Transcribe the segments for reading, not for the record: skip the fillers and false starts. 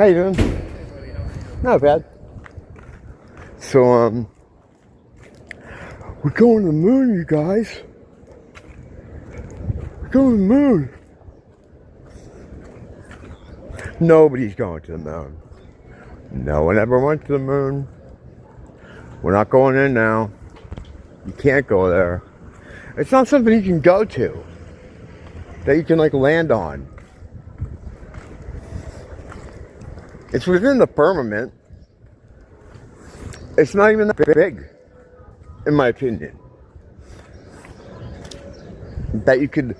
How you doing? Not bad. So, we're going to the moon, you guys. We're going to the moon. Nobody's going to the moon. No one ever went to the moon. We're not going in now. You can't go there. It's not something you can go to. That you can, like, land on. It's within the firmament. It's not even that big, in my opinion. That you could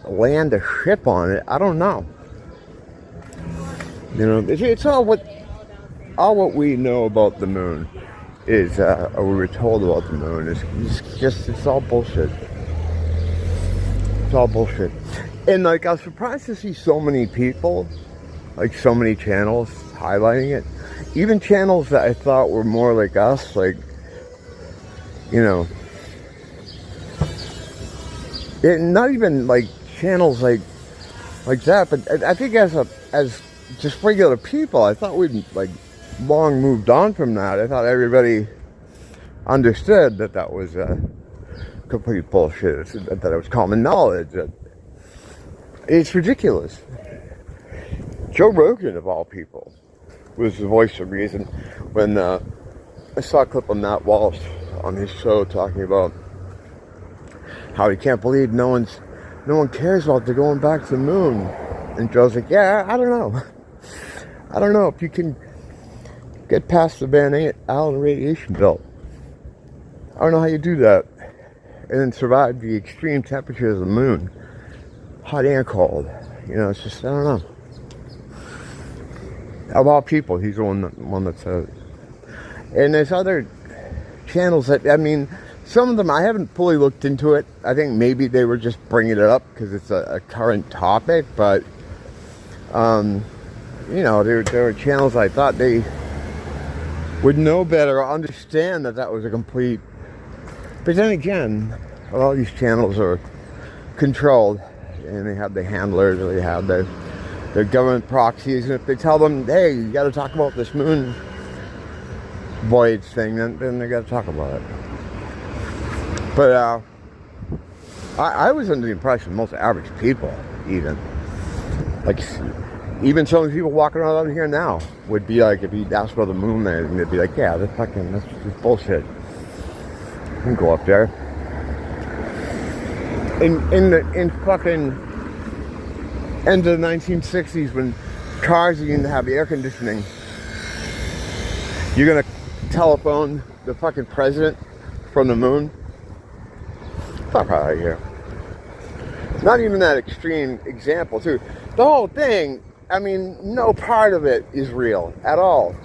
land a ship on it. I don't know. You know, it's all what we know about the moon is, or we were told about the moon it's all bullshit. It's all bullshit. And like, I was surprised to see so many people, like so many channels highlighting it. Even channels that I thought were more like us, like, you know, not even like channels like that, but I think as just regular people, I thought we'd like long moved on from that. I thought everybody understood that was complete bullshit, that it was common knowledge. It's ridiculous. Joe Rogan, of all people, was the voice of reason when I saw a clip of Matt Walsh on his show talking about how he can't believe no one cares about the going back to the moon. And Joe's like, yeah, I don't know. I don't know if you can get past the Van Allen radiation belt. I don't know how you do that and then survive the extreme temperatures of the moon, hot and cold. You know, it's just, I don't know. Of all people, he's the one that said it. And there's other channels that, I mean, some of them I haven't fully looked into it. I think maybe they were just bringing it up because it's a current topic, but you know, there were channels I thought they would know better or understand that was a complete. But then again, all these channels are controlled, and they have the handlers, or they have their government proxies, and if they tell them, hey, you got to talk about this moon voyage thing, then they got to talk about it. But I was under the impression most average people, even some of the people walking around out here now would be like, if you asked about the moon, and they'd be like, yeah, that's just bullshit. You can go up there. In fucking end of the 1960s, when cars didn't have air conditioning, you're gonna telephone the fucking president from the moon? Fuck out of here. Not even that extreme example, too. The whole thing, I mean, no part of it is real at all.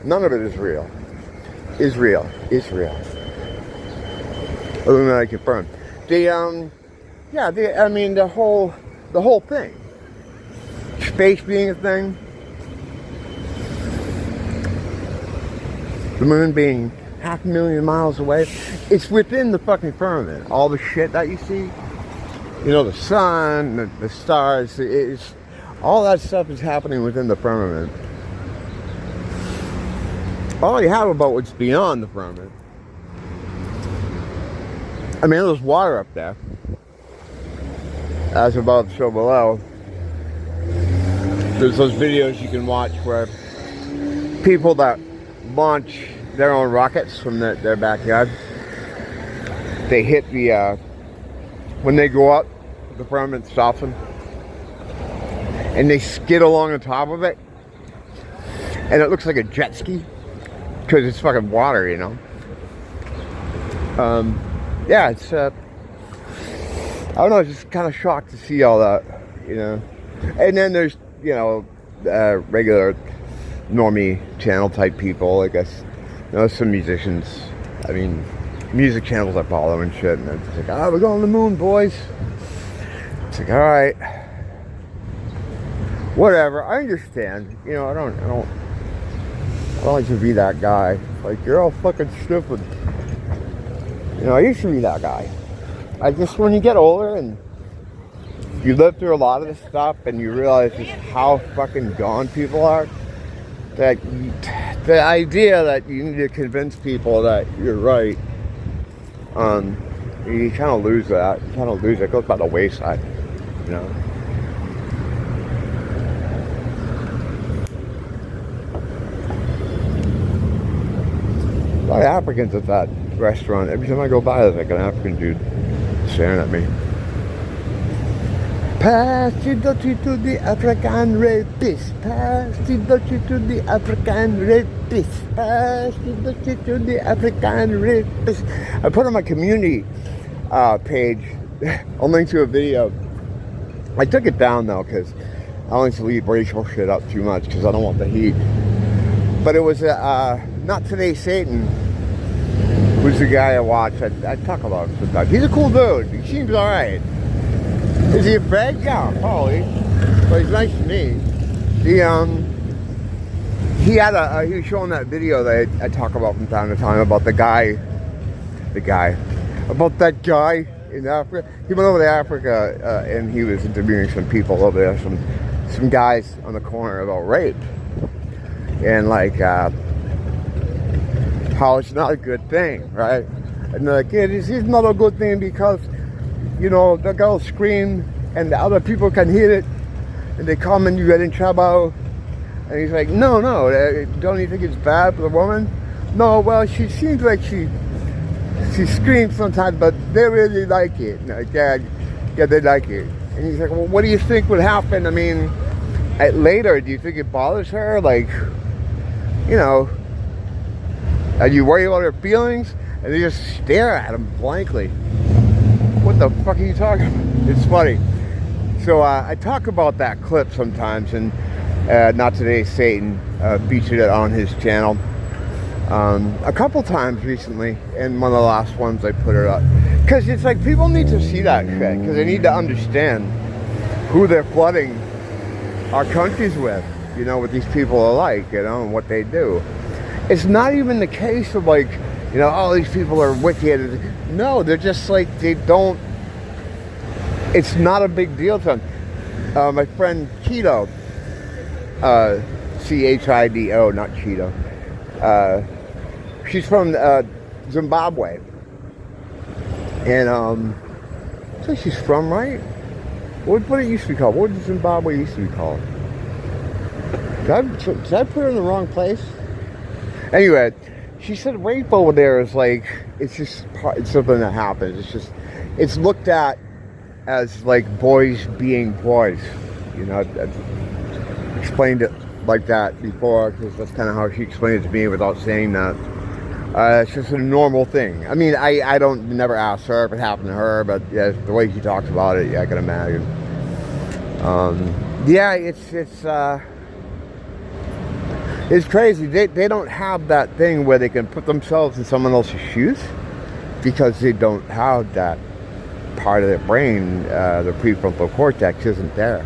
None of it is real. Is real. Illuminati confirmed. The whole thing. Space being a thing. The moon being 500,000 miles away. It's within the fucking firmament. All the shit that you see. You know, the sun, the stars. All that stuff is happening within the firmament. All you have about what's beyond the firmament. I mean, there's water up there. As above, so below. There's those videos you can watch where people that launch their own rockets from their backyard, they hit the, when they go up, the firmament stops them. And they skid along the top of it. And it looks like a jet ski. Because it's fucking water, you know. Yeah, it's, I don't know, just kind of shocked to see all that, you know. And then there's, you know, regular normie channel type people, I guess. You know, some musicians. I mean, music channels I follow and shit. And it's like, we're going to the moon, boys. It's like, alright. Whatever, I understand. You know, I don't like to be that guy. Like, you're all fucking stupid. You know, I used to be that guy. I just, when you get older and you live through a lot of this stuff and you realize just how fucking gone people are. That the idea that you need to convince people that you're right, you kind of lose that. You kind of lose it. It goes by the wayside, you know. A lot of Africans at that restaurant. Every time I go by, there's like an African dude staring at me. Pass the dutchie to the African rapist. Pass the dutchie to the African rapist. Pass the dutchie to the African rapist. I put on my community page a link to a video. I took it down though because I don't like to leave racial shit up too much because I don't want the heat. But it was Not Today Satan, who's the guy I watch. I talk about him sometimes. He's a cool dude. He seems alright. Is he a fag? Yeah, probably. But he's nice to me. He was showing that video that I talk about from time to time about about that guy in Africa. He went over to Africa and he was interviewing some people over there, some guys on the corner about rape. And like, how it's not a good thing, right? And they're like, yeah, this is not a good thing because, you know, the girl screamed and the other people can hear it and they come and you get in trouble. And he's like, no, don't you think it's bad for the woman? No, well, she seems like she screams sometimes, but they really like it. And like, yeah, they like it. And he's like, well, what do you think would happen? I mean, later, do you think it bothers her? Like, you know, are you worried about her feelings? And they just stare at him blankly. What the fuck are you talking about? It's funny. So I talk about that clip sometimes, and Not Today Satan featured it on his channel a couple times recently, and one of the last ones I put it up. Because it's like people need to see that shit, because they need to understand who they're flooding our countries with, you know, what these people are like, you know, and what they do. It's not even the case of like, you know, oh, these people are wicked. No, they're just like, they don't, it's not a big deal to them. My friend Cheeto, C-H-I-D-O, not Cheeto, she's from Zimbabwe. And, so she's from, right? What it used to be called? What did Zimbabwe used to be called? Did I put her in the wrong place? Anyway, she said rape over there is like, it's something that happens. It's looked at as like boys being boys. You know, I explained it like that before because that's kind of how she explained it to me without saying that. It's just a normal thing. I mean, I never asked her if it happened to her, but yeah, the way she talks about it, yeah, I can imagine. Yeah, it's crazy. They don't have that thing where they can put themselves in someone else's shoes because they don't have that part of their brain. The prefrontal cortex isn't there.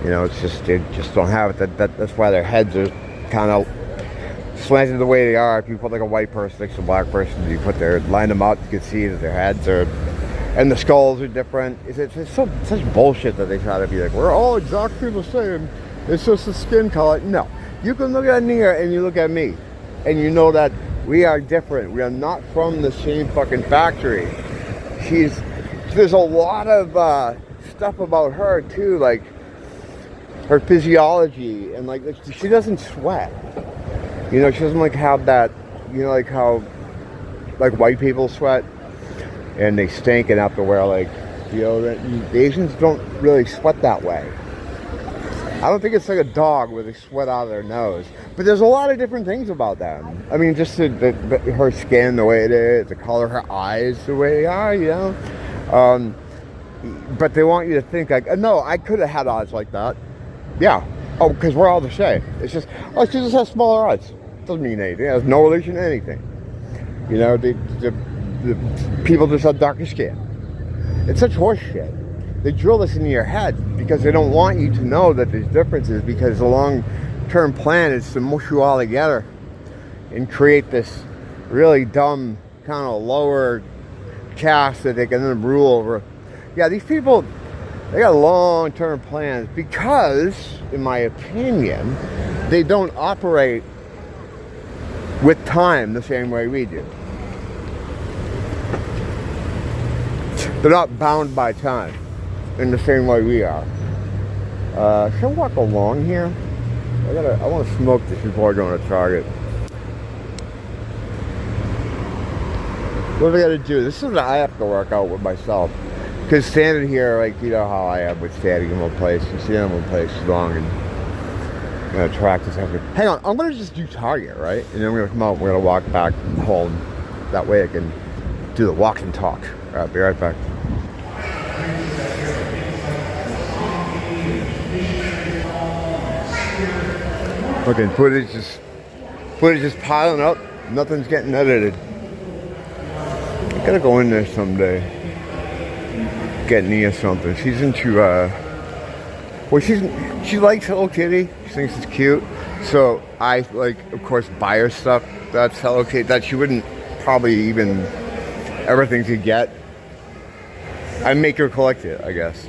You know, it's just, they just don't have it. That's why their heads are kind of slanted the way they are. If you put like a white person next to a black person, line them up, you can see that their heads are, and the skulls are different. It's such bullshit that they try to be like, we're all exactly the same. It's just a skin color. No. You can look at Nia and you look at me and you know that we are different. We are not from the same fucking factory. There's a lot of stuff about her too, like her physiology, and like she doesn't sweat. You know, she doesn't like have that, you know, like how like white people sweat and they stink and have to wear like deodorant. The Asians don't really sweat that way. I don't think it's like a dog where they sweat out of their nose. But there's a lot of different things about them. I mean, just her skin, the way it is, the color of her eyes, the way they are, you know. But they want you to think like, no, I could have had eyes like that. Yeah. Oh, because we're all the same. It's just, oh, she just has smaller eyes. Doesn't mean anything. It has no relation to anything. You know, the people just have darker skin. It's such horse shit. They drill this into your head because they don't want you to know that there's differences, because the long-term plan is to mush you all together and create this really dumb kind of lower caste that they can then rule over. Yeah, these people, They got long-term plans because, in my opinion, they don't operate with time the same way we do. They're not bound by time in the same way we are. Should I walk along here? I want to smoke this before I go to Target. What do I got to do? This is what I have to work out with myself. Because standing here, like, you know how I am with standing in one place. You stand in one place too long and I'm going to practice after. Hang on, I'm going to just do Target, right? And then we're going to come out and we're going to walk back home. That way I can do the walk and talk. All right, I'll be right back. Okay, footage is piling up. Nothing's getting edited. I gotta go in there someday. Get Nia something. She's into well, she likes Hello Kitty. She thinks it's cute. So I like, of course, buy her stuff that's Hello Kitty that she wouldn't probably even ever think to get. I make her collect it, I guess.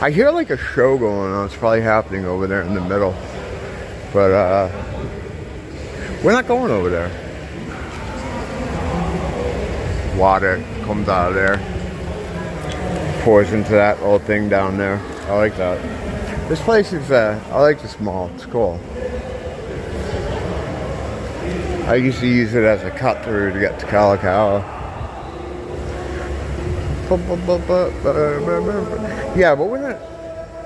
I hear like a show going on. It's probably happening over there in the middle. But we're not going over there. Water comes out of there, pours into that little thing down there. I like that. This place is, I like the mall. It's cool. I used to use it as a cut through to get to Kalakaua. Yeah, but we're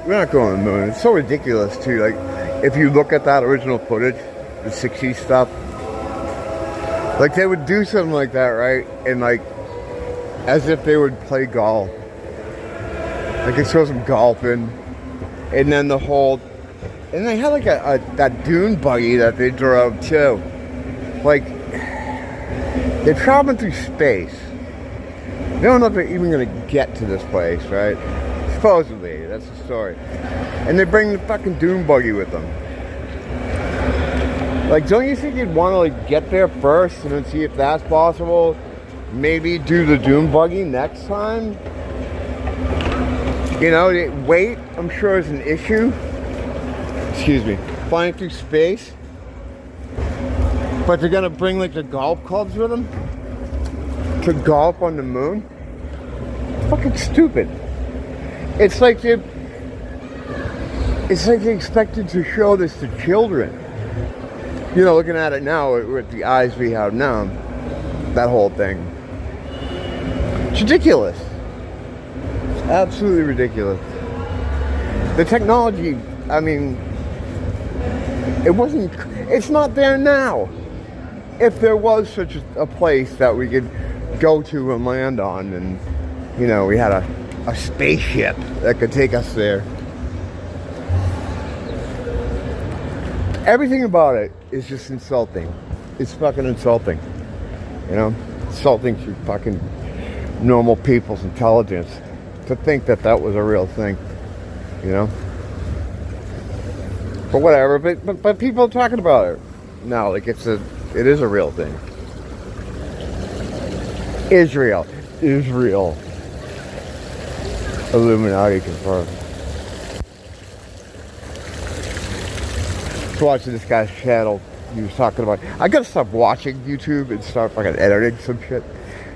not going to the moon. It's so ridiculous too. Like, if you look at that original footage, the 60s stuff, like they would do something like that, right? And like, as if they would play golf. Like it shows them golfing, and then the whole, and they had like that dune buggy that they drove too. Like, they're traveling through space. They don't know if they're even gonna get to this place, right? Supposedly, that's the story. And they bring the fucking dune buggy with them. Like, don't you think you'd want to like get there first and then see if that's possible? Maybe do the dune buggy next time? You know, weight, I'm sure, is an issue. Excuse me. Flying through space. But they're gonna bring like the golf clubs with them to golf on the moon? It's fucking stupid. It's like they expected to show this to children. You know, looking at it now with the eyes we have now, that whole thing. It's ridiculous. It's absolutely ridiculous. The technology, I mean, it's not there now. If there was such a place that we could go to and land on, and, you know, we had a spaceship that could take us there. Everything about it is just insulting. It's fucking insulting. You know? Insulting to fucking normal people's intelligence to think that that was a real thing. You know? But whatever. But people are talking about it now. Like it is a real thing. Israel. Illuminati confirmed. I was watching this guy's channel. He was talking about, I gotta stop watching YouTube and start fucking editing some shit.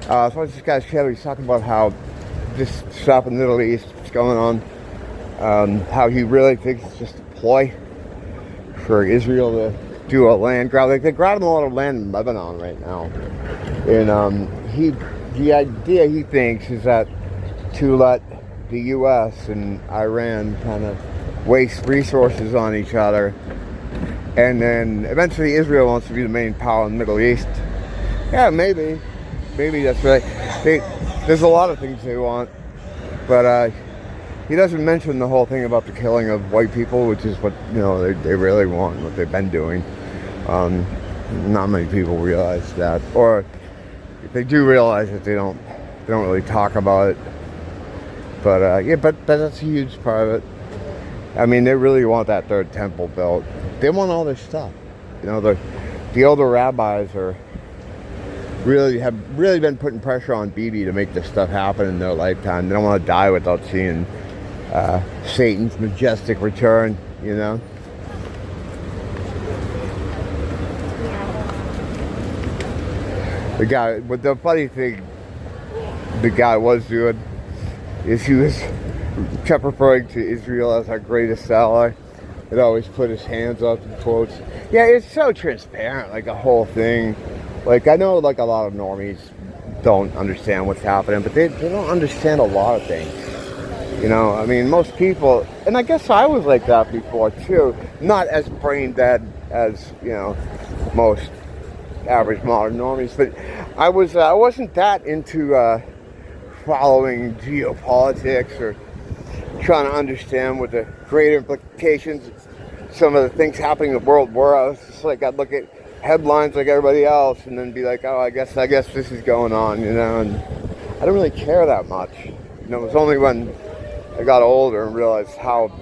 So I watched this guy's channel. He's talking about how this stuff in the Middle East is going on. How he really thinks it's just a ploy for Israel to do a land grab. Like they're grabbing a lot of land in Lebanon right now. And the idea he thinks is that to let the US and Iran kind of waste resources on each other, and then eventually Israel wants to be the main power in the Middle East. Yeah, maybe that's right. There's a lot of things they want, but he doesn't mention the whole thing about the killing of white people, which is what, you know, they really want, what they've been doing. Not many people realize that, or if they do realize it, they don't really talk about it. But yeah, but that's a huge part of it. I mean, they really want that third temple built. They want all this stuff. You know, the older rabbis have really been putting pressure on Bibi to make this stuff happen in their lifetime. They don't want to die without seeing Satan's majestic return, you know. The guy, but the funny thing the guy was doing is he kept referring to Israel as our greatest ally. He'd always put his hands up in quotes. Yeah, it's so transparent, like the whole thing. Like, I know like a lot of normies don't understand what's happening, but they don't understand a lot of things. You know, I mean, most people, and I guess I was like that before too, not as brain dead as, you know, most average modern normies, but I wasn't that into following geopolitics or trying to understand what the great implications of some of the things happening in the world were. I was just like, I'd look at headlines like everybody else and then be like, oh, I guess this is going on, you know, and I don't really care that much. You know, it was only when I got older and realized how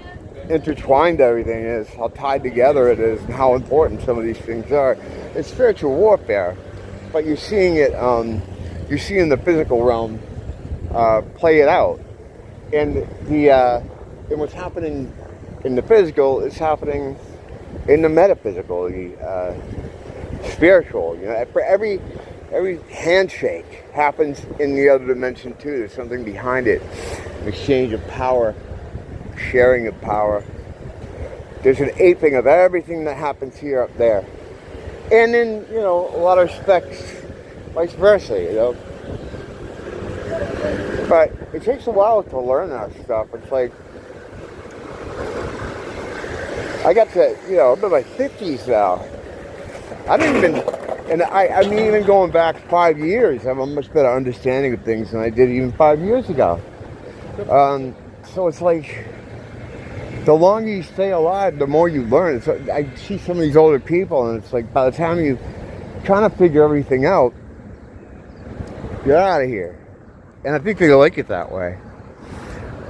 intertwined everything is, how tied together it is, and how important some of these things are. It's spiritual warfare, but you're seeing it, you're seeing the physical realm play it out. And and what's happening in the physical is happening in the metaphysical, the spiritual. You know, for every handshake happens in the other dimension too. There's something behind it, an exchange of power, sharing of power. There's an aping of everything that happens here up there, and in, you know, a lot of respects, vice versa. You know. But it takes a while to learn that stuff. It's like, I got to, you know, I'm in my 50s now. I didn't even, and I mean, even going back 5 years, I have a much better understanding of things than I did even 5 years ago. So it's like, the longer you stay alive, the more you learn. So I see some of these older people, and it's like, by the time you're trying to figure everything out, you're out of here. And I think they like it that way.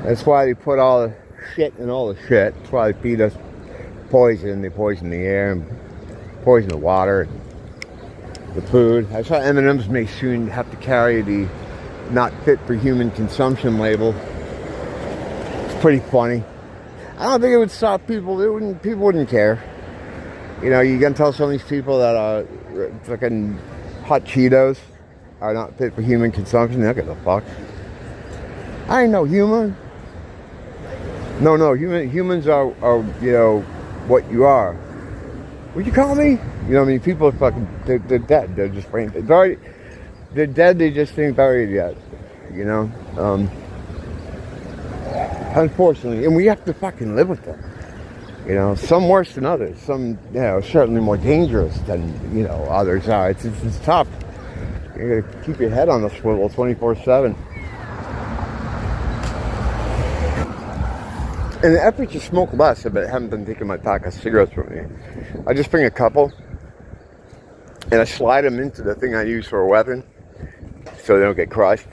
That's why they put all the shit in all the shit. That's why they feed us poison. They poison the air and poison the water and the food. I saw M&M's may soon have to carry the not fit for human consumption label. It's pretty funny. I don't think it would stop people. People wouldn't care. You know, you can tell some of these people that fucking hot Cheetos are not fit for human consumption. They don't give a fuck. I ain't no human. No, humans are, you know, what you are. What you call me? You know what I mean? People are fucking, they're dead. They're just brain dead. They're dead, they just ain't buried yet. You know? Unfortunately. And we have to fucking live with them. You know, some worse than others. Some, you know, certainly more dangerous than, you know, others are. It's tough. You gotta keep your head on the swivel 24/7. In the effort to smoke less, I haven't been taking my pack of cigarettes with me. I just bring a couple, and I slide them into the thing I use for a weapon, so they don't get crushed.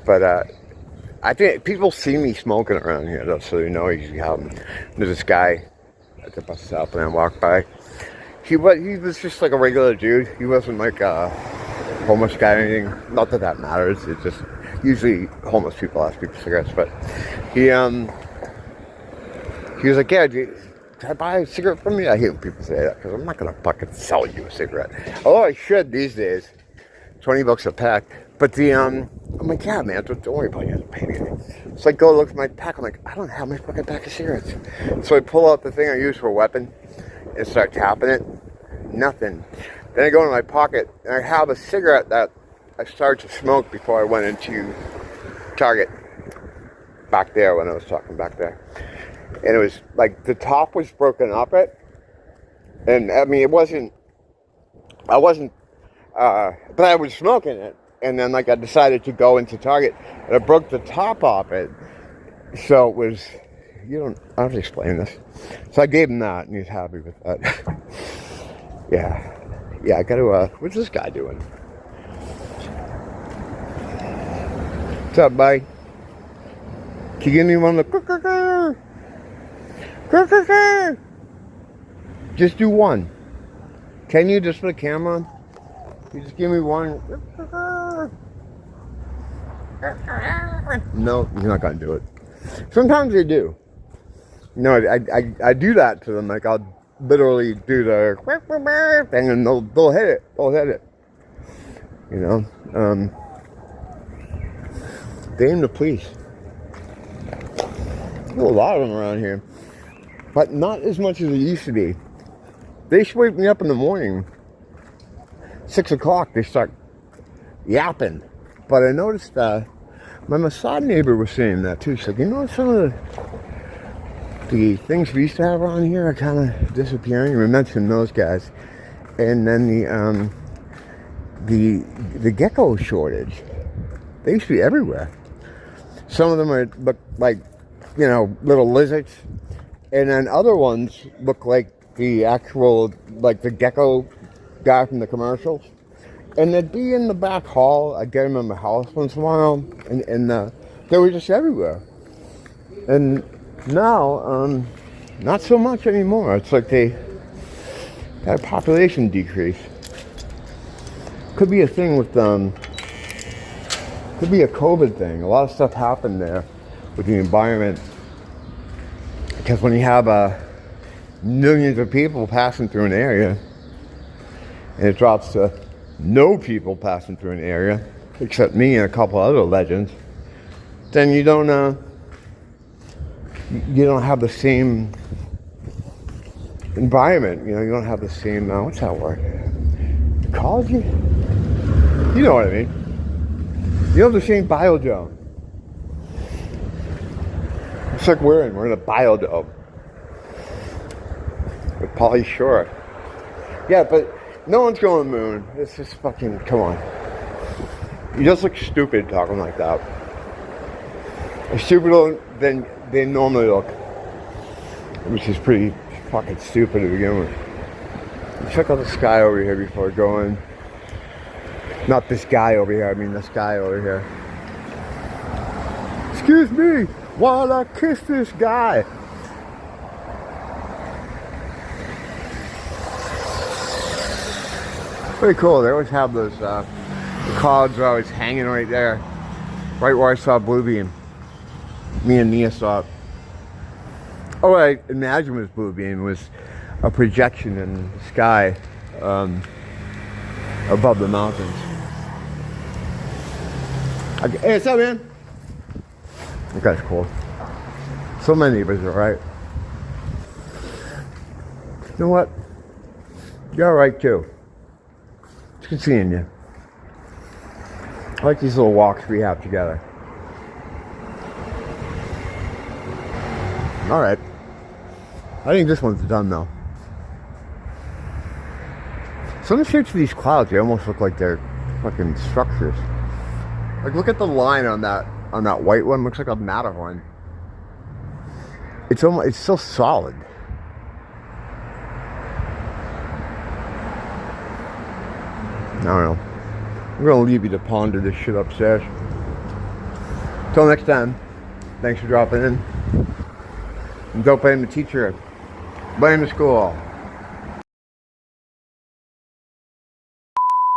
But I think people see me smoking around here, though, so they know I usually have them. There's this guy at the bus stop, and I walk by. He was just like a regular dude. He wasn't like a homeless guy or anything. Not that matters. It's just usually homeless people ask people for cigarettes. But he was like, yeah, can I buy a cigarette from you? I hate when people say that because I'm not gonna fucking sell you a cigarette. Although I should these days. $20 a pack. But I'm like, yeah, man, don't worry about it. You don't pay anything. So I go look at my pack. I'm like, I don't have my fucking pack of cigarettes. So I pull out the thing I use for a weapon and start tapping it. Nothing. Then I go in my pocket and I have a cigarette that I started to smoke before I went into Target. Back there when I was talking back there. And it was like the top was broken up it. And I mean, I wasn't, but I was smoking it. And then like I decided to go into Target and I broke the top off it. So it was, I don't have to explain this. So I gave him that and he's happy with that. Yeah, I gotta, what's this guy doing? What's up, buddy? Can you give me one of the just do one. Can you just put a camera on? You just give me one. No, he's not gonna do it. Sometimes they do. You know, I do that to them. Like, I'll literally do the thing, and they'll hit it. They'll hit it. You know, they aim to please. There's a lot of them around here, but not as much as it used to be. They used to wake me up in the morning, 6 o'clock. They start yapping. But I noticed my Mossad neighbor was saying that too. She's like, you know, some of the things we used to have around here are kind of disappearing. We mentioned those guys, and then the gecko shortage. They used to be everywhere. Some of them look like, you know, little lizards, and then other ones look like the actual, like the gecko guy from the commercials. And they'd be in the back hall. I'd get them in my house once in a while, and they were just everywhere. And now, not so much anymore. It's like they had a population decrease. Could be a thing with could be a COVID thing. A lot of stuff happened there with the environment, because when you have millions of people passing through an area, and it drops to no people passing through an area, except me and a couple other legends, then you don't have the same environment. You know, you don't have the same, what's that word? Ecology? You know what I mean. You have the same biodome. It's like we're in a biodome. With Pauly Shore. Yeah, but no one's going to the moon. It's just fucking, come on. You just look stupid talking like that. Stupider than they normally look. Which is pretty fucking stupid to begin with. Check out the sky over here before going. Not this guy over here, I mean this guy over here. Excuse me while I kiss this guy. Pretty cool. They always have those, the clouds are always hanging right there. Right where I saw Bluebeam. Me and Nia saw it. Oh, I imagine was Bluebeam was a projection in the sky above the mountains. Okay. Hey, what's up, man? That guy's cool. So many neighbors are right. You know what? You're alright too. It's good seeing you. I like these little walks we have together. Alright. I think this one's done though. Some of the shapes of these clouds, they almost look like they're fucking structures. Like, look at the line on that white one. Looks like a Matterhorn. It's so solid. I don't know. I'm gonna leave you to ponder this shit upstairs. Till next time. Thanks for dropping in. And don't blame the teacher. Blame the school.